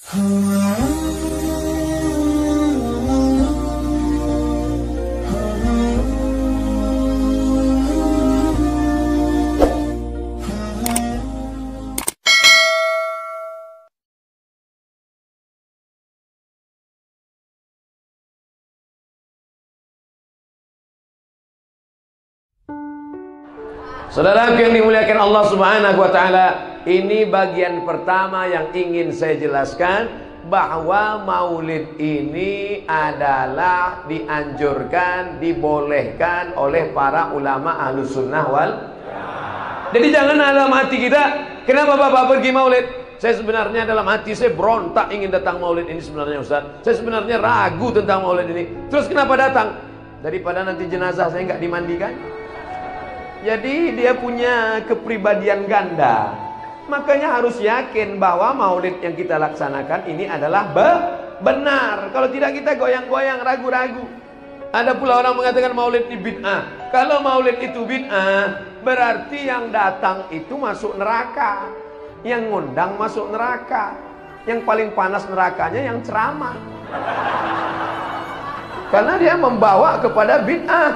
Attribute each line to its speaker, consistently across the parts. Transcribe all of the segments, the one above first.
Speaker 1: Saudara yang dimuliakan Allah Subhanahu wa taala, ini bagian pertama yang ingin saya jelaskan, bahwa maulid ini adalah dianjurkan, dibolehkan oleh para ulama Ahlus Sunnah wal. Jadi jangan dalam hati kita, kenapa Bapak pergi maulid? Saya sebenarnya dalam hati saya berontak ingin datang maulid ini sebenarnya Ustaz. Saya sebenarnya ragu tentang maulid ini. Terus kenapa datang? Daripada nanti jenazah saya nggak dimandikan. Jadi dia punya kepribadian ganda. Makanya harus yakin bahwa maulid yang kita laksanakan ini adalah benar. Kalau tidak kita goyang-goyang, ragu-ragu. Ada pula orang mengatakan maulid ini bid'ah. Kalau maulid itu bid'ah, berarti yang datang itu masuk neraka. Yang ngundang masuk neraka. Yang paling panas nerakanya yang ceramah. Karena dia membawa kepada bid'ah.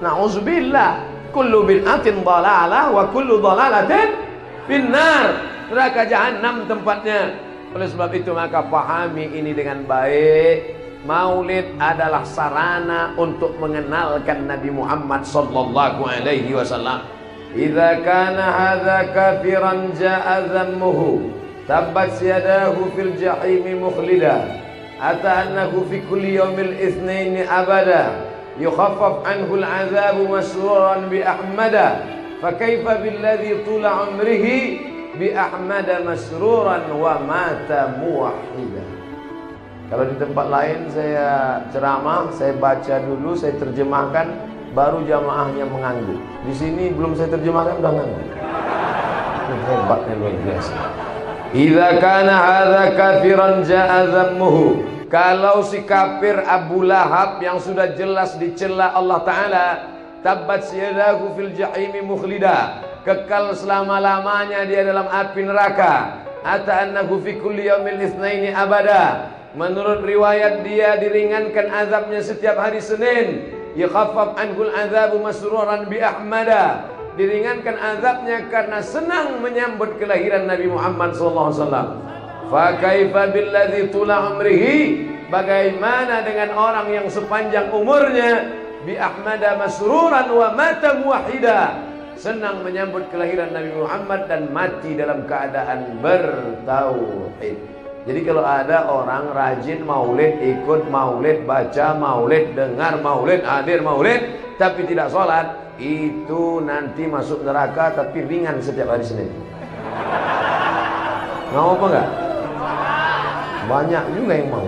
Speaker 1: Na'udzubillah. Kullu bid'atin dhalalah wa kullu dhalalatin finnar. Neraka jahanam tempatnya. Oleh sebab itu maka pahami ini dengan baik. Maulid adalah sarana untuk mengenalkan Nabi Muhammad sallallahu alaihi wasallam. Idza kana hadza kafiran jaa dhammuhu tabbat yadahu fil jahim mukhlida ata annahu fi kulli yawmil itsnain abada yukhaffaf anhu al-'adzabu masruran bi ahmada fakaifa billadhi tula umrihi bi ahmada masruran wa mata muwahhida. Kalau di tempat lain saya ceramah, saya baca dulu, saya terjemahkan, baru jamaahnya mengangguk. Di sini belum saya terjemahkan udah ngangguk. Hebatnya luar biasa. Idza kana hadza kafiran jaa dhammuhu. Kalau si kafir Abu Lahab yang sudah jelas dicela Allah Ta'ala, tabbat yadahu fil jahimi mukhlida, kekal selama-lamanya dia dalam api neraka. Ata annahu fi kulli yaumil itsnaini abada. Menurut riwayat dia diringankan azabnya setiap hari Senin. Yakhaffaf anhul azabu masruran bi ahmada. Diringankan azabnya karena senang menyambut kelahiran Nabi Muhammad sallallahu alaihi wasallam. Fa kaifa billadzi tula umrihi, bagaimana dengan orang yang sepanjang umurnya bi ahmada masruran wa mata muwahhida, senang menyambut kelahiran Nabi Muhammad dan mati dalam keadaan bertauhid. Jadi kalau ada orang rajin maulid, ikut maulid, baca maulid, dengar maulid, hadir maulid, tapi tidak sholat, itu nanti masuk neraka tapi ringan setiap hari Senin. Mau apa enggak? Banyak juga yang mau.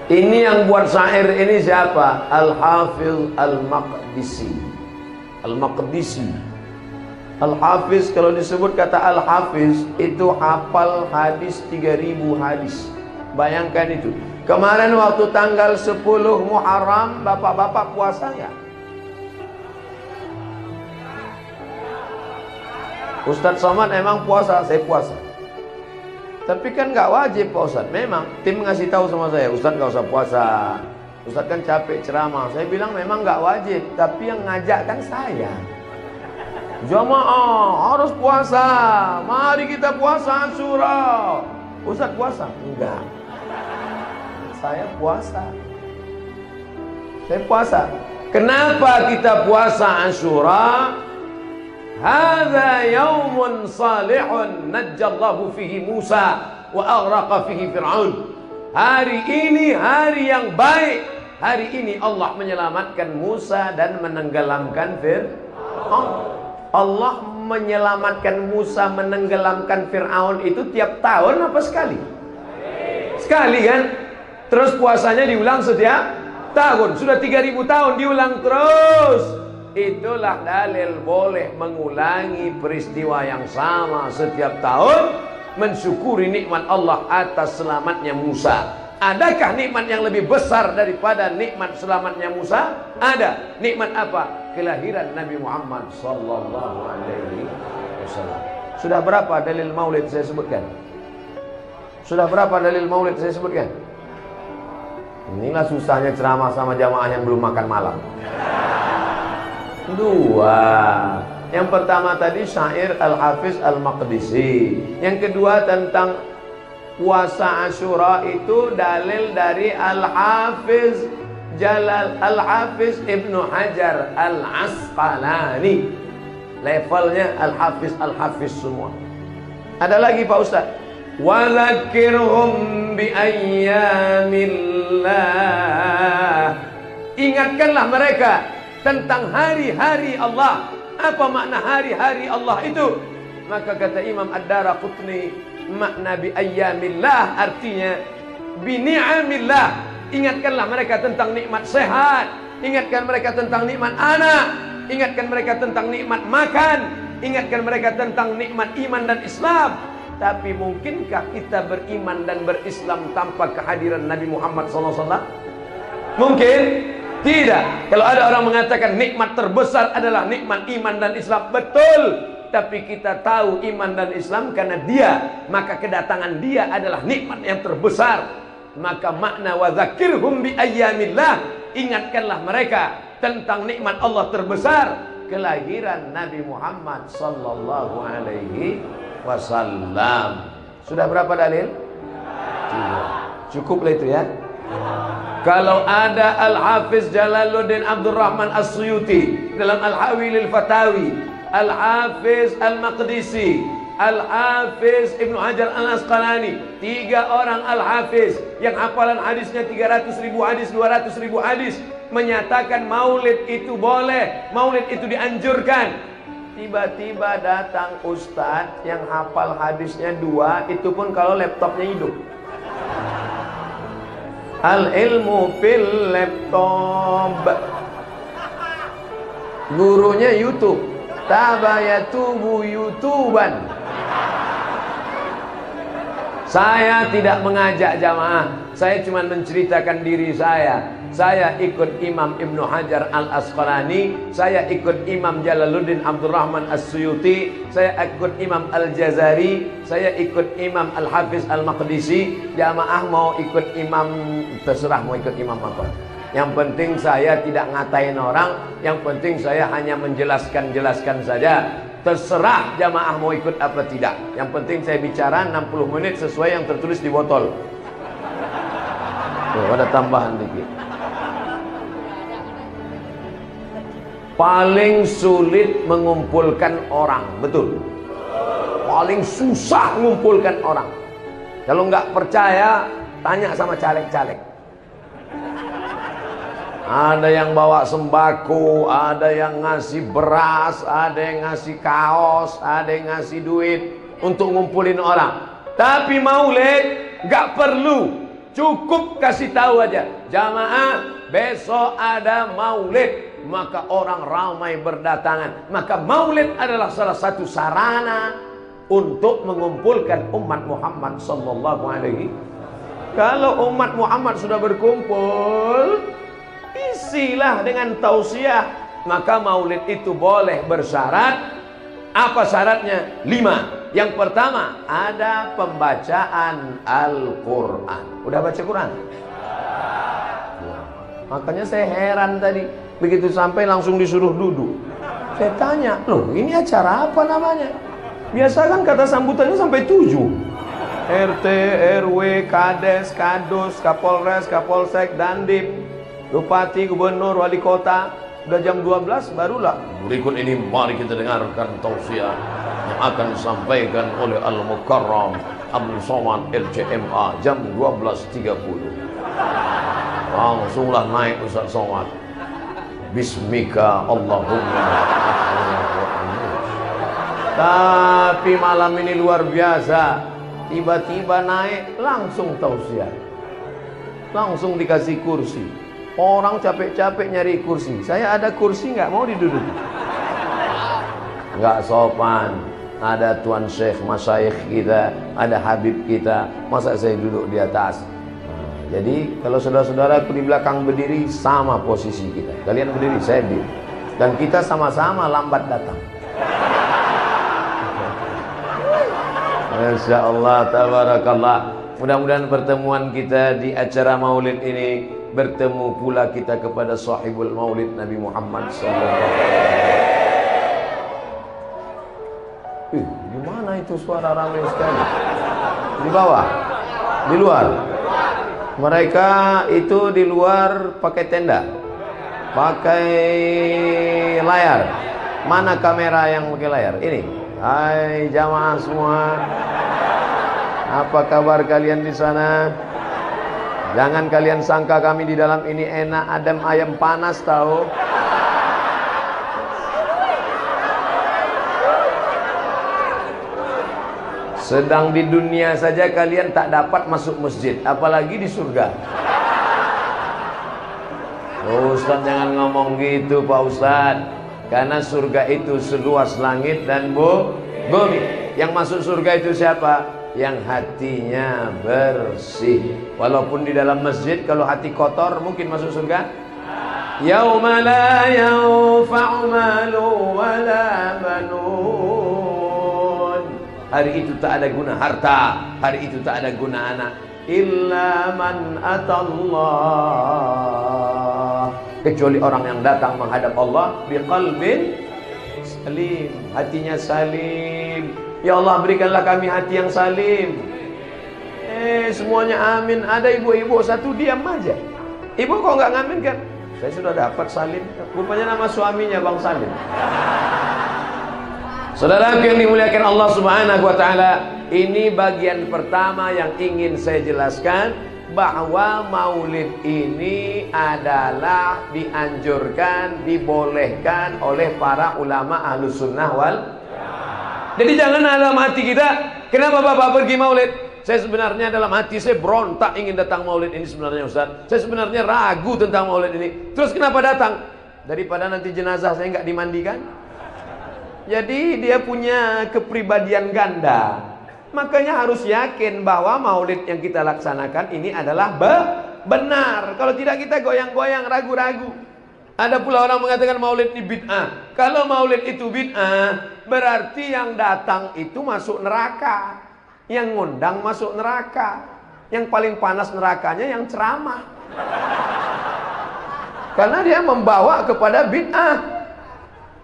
Speaker 1: Ini yang buat syair ini siapa? Al-Hafiz Al-Maqdisi. Al-Maqdisi. Al-Hafiz, kalau disebut kata Al-Hafiz, itu hafal hadis 3000 hadis. Bayangkan itu. Kemarin waktu tanggal 10 Muharram, bapak-bapak puasa ya? Ustadz Somad emang puasa, saya puasa. Tapi kan nggak wajib Pak Ustadz. Memang tim ngasih tahu sama saya, Ustadz nggak usah puasa. Ustadz kan capek ceramah. Saya bilang memang nggak wajib, tapi yang ngajak kan saya. Jamaah harus puasa. Mari kita puasa Asyura. Ustadz puasa? Enggak. Saya puasa. Saya puasa. Kenapa kita puasa Asyura? Hadza yaumun salihun najjallahu fihi Musa wa aghraqa fihi Fir'aun. Hari ini hari yang baik. Hari ini Allah menyelamatkan Musa dan menenggelamkan Fir'aun. Allah menyelamatkan Musa, menenggelamkan Fir'aun itu tiap tahun apa sekali? Sekali kan? Terus puasanya diulang setiap tahun. Sudah 3000 tahun diulang terus. Itulah dalil boleh mengulangi peristiwa yang sama setiap tahun, mensyukuri nikmat Allah atas selamatnya Musa. Adakah nikmat yang lebih besar daripada nikmat selamatnya Musa? Ada. Nikmat apa? Kelahiran Nabi Muhammad sallallahu alaihi wasallam. Sudah berapa dalil maulid saya sebutkan? Sudah berapa dalil maulid saya sebutkan? Inilah susahnya ceramah sama jamaah yang belum makan malam. 2. Yang pertama tadi syair Al-Hafiz Al-Maqdisi. Yang kedua tentang puasa Asyura itu dalil dari Al-Hafiz Ibnu Hajar Al-Asqalani. Levelnya Al-Hafiz semua. Ada lagi Pak Ustaz. Wa dzakirhum bi ayyamillah. Ingatkanlah mereka tentang hari-hari Allah. Apa makna hari-hari Allah itu? Maka kata Imam Ad-Daraqutni, makna bi ayyamillah artinya bi ni'amillah. Ingatkanlah mereka tentang nikmat sehat, ingatkan mereka tentang nikmat anak, ingatkan mereka tentang nikmat makan, ingatkan mereka tentang nikmat iman dan Islam. Tapi mungkinkah kita beriman dan berislam tanpa kehadiran Nabi Muhammad SAW? Mungkin? Tidak. Kalau ada orang mengatakan nikmat terbesar adalah nikmat iman dan Islam, betul. Tapi kita tahu iman dan Islam karena dia, maka kedatangan dia adalah nikmat yang terbesar. Maka makna wa dzakirhum bi ayyamillah, ingatkanlah mereka tentang nikmat Allah terbesar, kelahiran Nabi Muhammad sallallahu alaihi wasallam. Sudah berapa dalil? 3. Cukuplah itu ya. Kalau ada Al-Hafiz Jalaluddin Abdurrahman As-Suyuti dalam Al-Hawilil Fatawi, Al-Hafiz Al-Maqdisi, Al-Hafiz Ibnu Hajar Al-Asqalani, 3 orang Al-Hafiz yang hafalan hadisnya 300.000 hadis, 200.000 hadis, menyatakan maulid itu boleh, maulid itu dianjurkan. Tiba-tiba datang ustadz yang hafal hadisnya 2, itu pun kalau laptopnya hidup. Al-ilmu fil laptop. Gurunya YouTube. Tabayatubu YouTuban. Saya tidak mengajak jamaah, saya cuma menceritakan diri saya. Saya ikut Imam Ibnu Hajar Al-Asqalani, saya ikut Imam Jalaluddin Abdurrahman As-Suyuti, saya ikut Imam Al-Jazari, saya ikut Imam Al-Hafiz Al-Maqdisi. Jamaah mau ikut imam, terserah mau ikut imam apa. Yang penting saya tidak ngatain orang, yang penting saya hanya menjelaskan saja. Terserah jamaah mau ikut apa tidak. Yang penting saya bicara 60 menit sesuai yang tertulis di botol. Tuh, ada tambahan dikit. Paling sulit mengumpulkan orang, betul. Paling susah mengumpulkan orang. Kalau nggak percaya, tanya sama caleg-caleg. Ada yang bawa sembako, ada yang ngasih beras, ada yang ngasih kaos, ada yang ngasih duit untuk ngumpulin orang. Tapi maulid nggak perlu, cukup kasih tahu aja, jamaah besok ada maulid, maka orang ramai berdatangan. Maka maulid adalah salah satu sarana untuk mengumpulkan umat Muhammad sallallahu alaihi. Kalau umat Muhammad sudah berkumpul, isilah dengan tausiah. Maka maulid itu boleh bersyarat. Apa syaratnya? 5. Yang pertama, ada pembacaan Al-Quran. Udah baca Quran? Makanya saya heran tadi, begitu sampai langsung disuruh duduk. Saya tanya, loh ini acara apa namanya? Biasa kan kata sambutannya sampai 7. RT, RW, Kades, Kadus, Kapolres, Kapolsek, Dandim, Bupati, Gubernur, Wali Kota. Udah jam 12 barulah. Berikut ini mari kita dengarkan tausiah yang akan disampaikan oleh Al-Mukarram Abdul Somad LCMA jam 12.30. Langsunglah naik Ustaz Somad. Bismika Allahumma. Tapi malam ini luar biasa. Tiba-tiba naik langsung tausiah. Langsung dikasih kursi. Orang capek-capek nyari kursi. Saya ada kursi nggak mau diduduk. Nggak sopan. Ada tuan syekh, masyayikh kita, ada habib kita. Masa saya duduk di atas? Nah, jadi kalau saudara-saudaraku di belakang berdiri, sama posisi kita. Kalian berdiri, saya berdiri. Dan kita sama-sama lambat datang. Masya Allah, tabarakallah. Mudah-mudahan pertemuan kita di acara maulid ini bertemu pula kita kepada sahibul maulid Nabi Muhammad SAW. Gimana itu suara ramai sekali? Di bawah? Di luar? Mereka itu di luar pakai tenda, pakai layar. Mana kamera yang pakai layar? Ini. Hai jamaah semua, apa kabar kalian di sana? Jangan kalian sangka kami di dalam ini enak adem ayam panas tahu. Sedang di dunia saja kalian tak dapat masuk masjid, apalagi di surga. Oh, Ustaz jangan ngomong gitu Pak Ustaz, karena surga itu seluas langit dan bumi. Yang masuk surga itu siapa? Yang hatinya bersih. Walaupun di dalam masjid kalau hati kotor mungkin masuk surga. Yauma la yanfa'u malu wala banun. Hari itu tak ada guna harta, hari itu tak ada guna anak. Illa man atallah, kecuali orang yang datang menghadap Allah biqalbin salim, hatinya salim. Ya Allah berikanlah kami hati yang salim. Semuanya amin. Ada ibu-ibu satu diam aja. Ibu kok nggak ngamin kan? Saya sudah dapat salim. Rupanya nama suaminya Bang Salim. Saudara yang dimuliakan Allah Subhanahu wa taala, ini bagian pertama yang ingin saya jelaskan, bahwa maulid ini adalah dianjurkan, dibolehkan oleh para ulama Ahlus Sunnah wal. Jadi jangan dalam hati kita, kenapa Bapak pergi maulid? Saya sebenarnya dalam hati saya berontak ingin datang maulid ini sebenarnya Ustaz. Saya sebenarnya ragu tentang maulid ini. Terus kenapa datang? Daripada nanti jenazah saya nggak dimandikan. Jadi dia punya kepribadian ganda. Makanya harus yakin bahwa maulid yang kita laksanakan ini adalah benar. Kalau tidak kita goyang-goyang, ragu-ragu. Ada pula orang mengatakan maulid ini bid'ah. Kalau maulid itu bid'ah, berarti yang datang itu masuk neraka. Yang ngundang masuk neraka. Yang paling panas nerakanya yang ceramah. Karena dia membawa kepada bid'ah.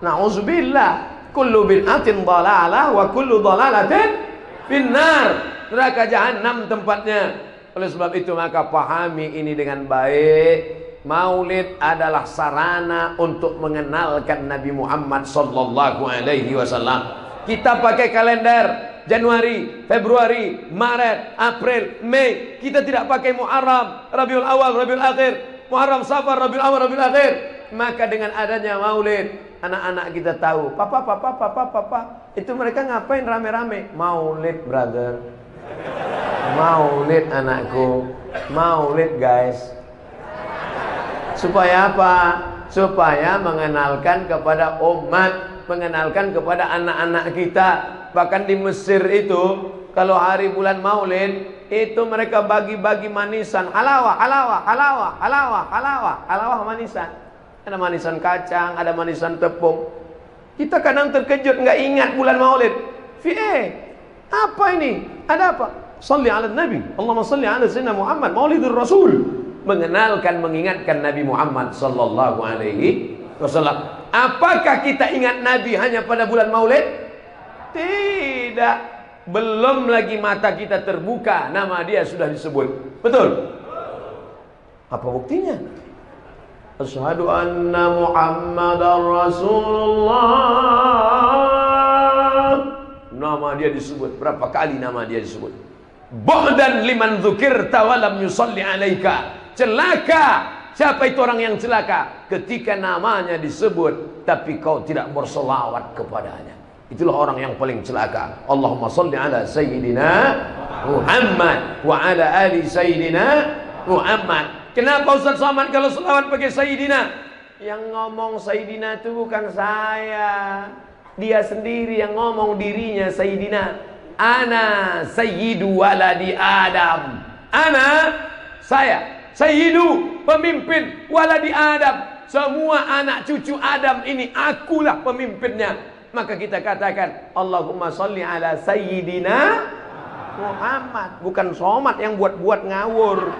Speaker 1: Na'udzubillah. Kullu bid'atin dhalalah wa kullu dhalalatin finnar. Neraka jahanam tempatnya. Oleh sebab itu maka pahami ini dengan baik. Maulid adalah sarana untuk mengenalkan Nabi Muhammad sallallahu alaihi wasallam. Kita pakai kalender Januari, Februari, Maret, April, Mei. Kita tidak pakai Muharram, Rabiul Awal, Rabiul Akhir, Muharram, Safar, Rabiul Awal, Rabiul Akhir. Maka dengan adanya maulid, anak-anak kita tahu, papa, itu mereka ngapain rame-rame? Maulid, brother. Maulid anakku. Maulid guys. Supaya apa? Supaya mengenalkan kepada umat, mengenalkan kepada anak-anak kita. Bahkan di Mesir itu, kalau hari bulan maulid, itu mereka bagi-bagi manisan. Halawah manisan. Ada manisan kacang, ada manisan tepung. Kita kadang terkejut, nggak ingat bulan maulid. Apa ini? Ada apa? Salli ala Nabi. Allahumma salli ala Sayyidina Muhammad. Maulidur Rasul. Mengenalkan, mengingatkan Nabi Muhammad sallallahu alaihi wasallam. Apakah kita ingat Nabi hanya pada bulan maulid? Tidak. Belum lagi mata kita terbuka, nama dia sudah disebut. Betul? Apa buktinya? Asyhadu anna Muhammadar Rasulullah. Nama dia disebut. Berapa kali nama dia disebut? Bu'dan liman dzukirta wa lam yusalli alaika. Celaka. Siapa itu orang yang celaka? Ketika namanya disebut tapi kau tidak berselawat kepadanya. Itulah orang yang paling celaka. Allahumma salli ala Sayyidina Muhammad wa ala ali Sayyidina Muhammad. Kenapa Ustaz Somad kalau selawat pakai Sayyidina? Yang ngomong Sayyidina itu bukan saya. Dia sendiri yang ngomong dirinya Sayyidina. Ana Sayyidu waladi Adam. Ana, saya. Sayyidu, pemimpin waladi Adam. Semua anak cucu Adam ini akulah pemimpinnya. Maka kita katakan Allahumma salli ala Sayyidina Muhammad, bukan somat yang buat-buat ngawur.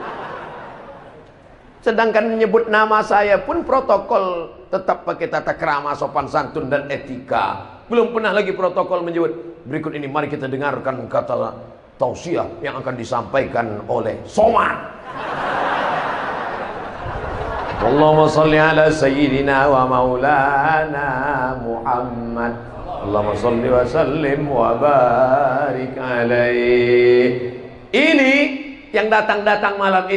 Speaker 1: Sedangkan menyebut nama saya pun protokol tetap pakai tata krama, sopan santun dan etika. Belum pernah lagi protokol menyebut. Berikut ini mari kita dengarkan kata tausiah yang akan disampaikan oleh somat. Allahumma salli ala sayyidina wa maulana Muhammad. Allahumma salli wa sallim wa barik alaih. Ini yang datang-datang malam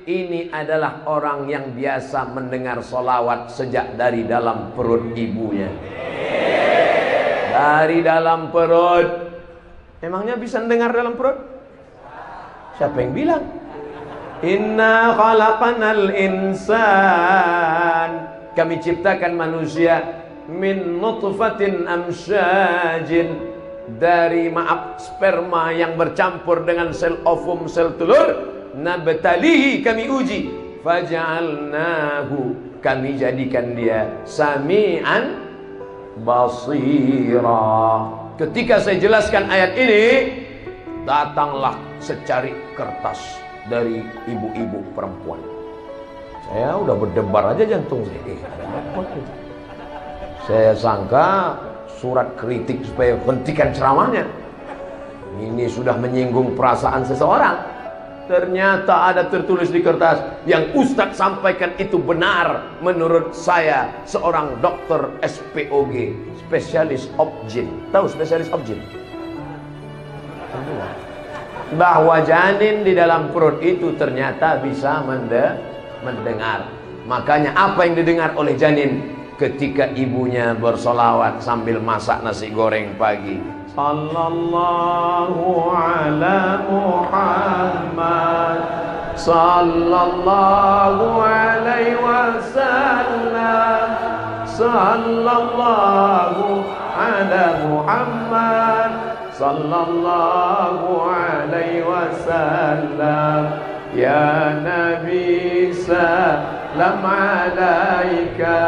Speaker 1: ini adalah orang yang biasa mendengar solawat sejak dari dalam perut ibunya. Dari dalam perut. Emangnya bisa mendengar dalam perut? Siapa yang bilang? Inna khalaqanal insan, kami ciptakan manusia min nutfatin amsyajin, dari sperma yang bercampur dengan sel ovum, sel telur. Nabtalihi, kami uji. Faja'alnahu, kami jadikan dia sami'an basira. Ketika saya jelaskan ayat ini, datanglah secari kertas dari ibu-ibu perempuan. Saya udah berdebar aja jantung saya. Saya sangka surat kritik supaya hentikan ceramahnya. Ini sudah menyinggung perasaan seseorang. Ternyata ada tertulis di kertas, yang Ustadz sampaikan itu benar menurut saya, seorang dokter SPOG, spesialis objin. Tahu spesialis objin? Bahwa janin di dalam perut itu ternyata bisa mendengar. Makanya apa yang didengar oleh janin ketika ibunya bersolawat sambil masak nasi goreng pagi? Sallallahu ala Muhammad, sallallahu alaihi wasallam, sallallahu ala Muhammad, sallallahu alaihi wasallam. Ya Nabi salam alaika,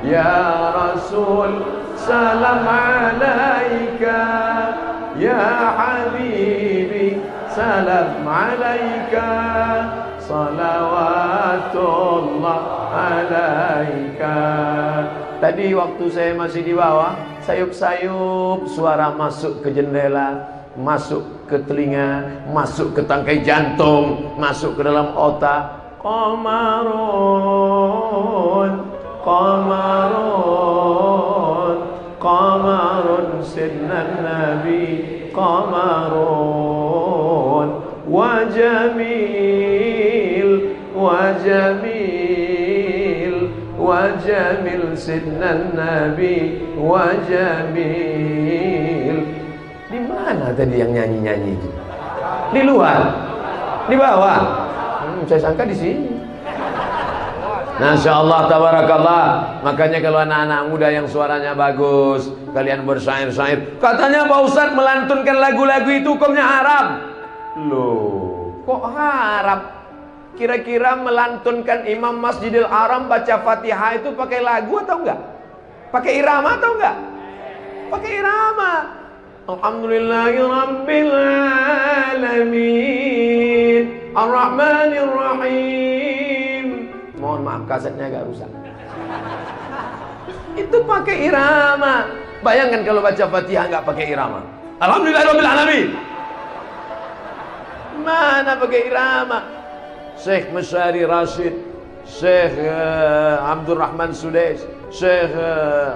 Speaker 1: ya Rasul salam alaika, ya Habibi salam alaika, salawatullah alaika. Tadi waktu saya masih di bawah, sayup-sayup suara masuk ke jendela, masuk ke telinga, masuk ke tangkai jantung, masuk ke dalam otak. Qamarun, qamarun, qamarun sidnan nabi, qamarun, wa jamil, wa jamil, wa jamil sidnan nabi, wa jamil. Di mana tadi yang nyanyi-nyanyi itu? Di luar? Di bawah? Saya sangka di sini. Masya Allah, tabarakallah. Makanya kalau anak-anak muda yang suaranya bagus, kalian bersyair-syair, katanya Pak Ustadz melantunkan lagu-lagu itu hukumnya haram. Loh, kok haram? Kira-kira melantunkan Imam Masjidil Haram baca Fatihah itu pakai lagu atau enggak? Pakai irama atau enggak? Pakai irama. Alhamdulillahirabbil alamin, Ar-Rahmanir Rahim. Mohon maaf, kasetnya agak rusak. Itu pakai irama. Bayangkan kalau baca Fatihah enggak pakai irama. Alhamdulillahirabbil alamin. Mana pakai irama? Syekh Masyari Rashid, Syekh Abdurrahman Sudais, Syekh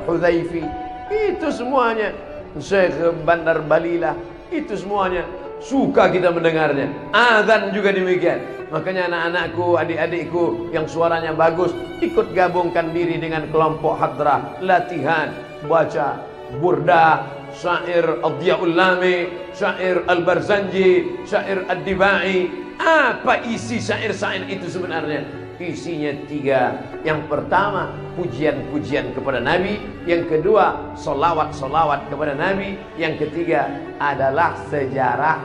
Speaker 1: Hudhaifi, itu semuanya. Syekh Bandar Balilah, itu semuanya suka kita mendengarnya. Azan juga demikian. Makanya anak-anakku, adik-adikku yang suaranya bagus, ikut gabungkan diri dengan kelompok hadrah, latihan baca burda, syair Ad-Diyaul Lami, syair Al-Barzanji, syair Ad-Dibai. Apa isi syair-syair itu sebenarnya? Isinya 3. Yang pertama, pujian-pujian kepada Nabi. Yang kedua, solawat-solawat kepada Nabi. Yang ketiga adalah sejarah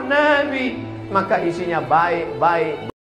Speaker 1: Nabi. Maka isinya baik-baik.